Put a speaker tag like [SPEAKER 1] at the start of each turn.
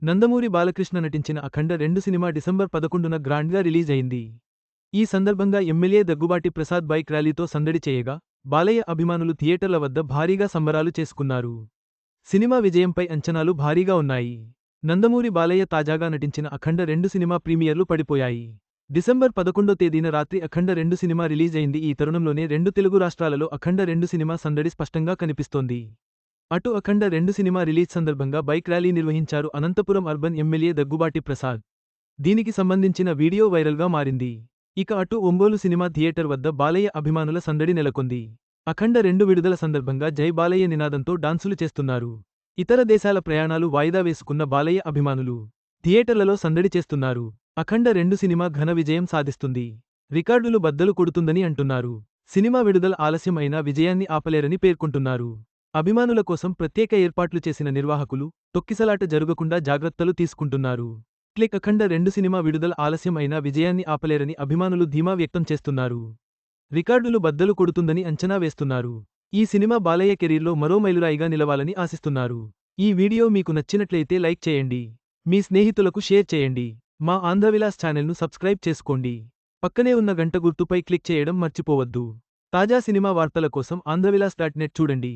[SPEAKER 1] నందమూరి బాలకృష్ణ నటించిన అఖండ 2 cinema December 11న గ్రాండ్గా release అయింది. ఈ సందర్భంగా ఎమ్మెల్యే దగ్గుబాటి ప్రసాద్ బైక్ ర్యాలీతో సందడి చేయగా, బాలయ్య అభిమానులు థియేటర్ల వద్ద భారీగా సంబరాలు చేసుకున్నారు. సినిమా విజయంపై అంచనాలు భారీగా ఉన్నాయి. నందమూరి బాలయ్య తాజాగా నటించిన అఖండ 2 సినిమా ప్రీమియర్లు పడిపోయాయి. డిసెంబర్ 11వ తేదీన రాత్రి అఖండ 2 సినిమా రిలీజ్ అయింది. ఈ తరుణంలోనే 2 తెలుగు రాష్ట్రాలలో అఖండ 2 సినిమా సందడి స్పష్టంగా కనిపిస్తోంది. అటు అఖండ 2 సినిమా రిలీజ్ సందర్భంగా బైక్ ర్యాలీ నిర్వహించారు అనంతపురం అర్బన్ ఎమ్మెల్యే దగ్గుబాటి ప్రసాద్. దీనికి సంబంధించిన వీడియో వైరల్గా మారింది. ఇక అటు ఒంగోలు సినిమా థియేటర్ వద్ద బాలయ్య అభిమానుల సందడి నెలకొంది. అఖండ 2 విడుదల సందర్భంగా జై బాలయ్య నినాదంతో డాన్సులు చేస్తున్నారు. ఇతర దేశాల ప్రయాణాలు వాయిదా వేసుకున్న బాలయ్య అభిమానులు థియేటర్లలో సందడి చేస్తున్నారు. అఖండ 2 సినిమా ఘన విజయం సాధిస్తుంది. రికార్డులు బద్దలు కొడుతుందని అంటున్నారు. సినిమా విడుదల ఆలస్యం అయినా విజయాన్ని ఆపలేరని పేర్కొంటున్నారు. అభిమానుల కోసం ప్రత్యేక ఏర్పాట్లు చేసిన నిర్వాహకులు తొక్కిసలాట జరగకుండా జాగ్రత్తలు తీసుకుంటున్నారు. అఖండ 2 సినిమా విడుదల ఆలస్యం అయినా విజయాన్ని ఆపలేరని అభిమానులు ధీమా వ్యక్తం చేస్తున్నారు. రికార్డులు బద్దలు కొడుతుందని అంచనా వేస్తున్నారు. ఈ సినిమా బాలయ్య కెరీర్లో మరో మైలురాయిగా నిలవాలని ఆశిస్తున్నారు. ఈ వీడియో మీకు నచ్చినట్లయితే లైక్ చేయండి. మీ స్నేహితులకు షేర్ చేయండి. మా ఆంధ్రవిలాస్ ఛానల్ను సబ్స్క్రైబ్ చేసుకోండి. పక్కనే ఉన్న గంట గుర్తుపై క్లిక్ చేయడం మర్చిపోవద్దు. తాజా సినిమా వార్తల కోసం ఆంధ్రవిలాస్.net చూడండి.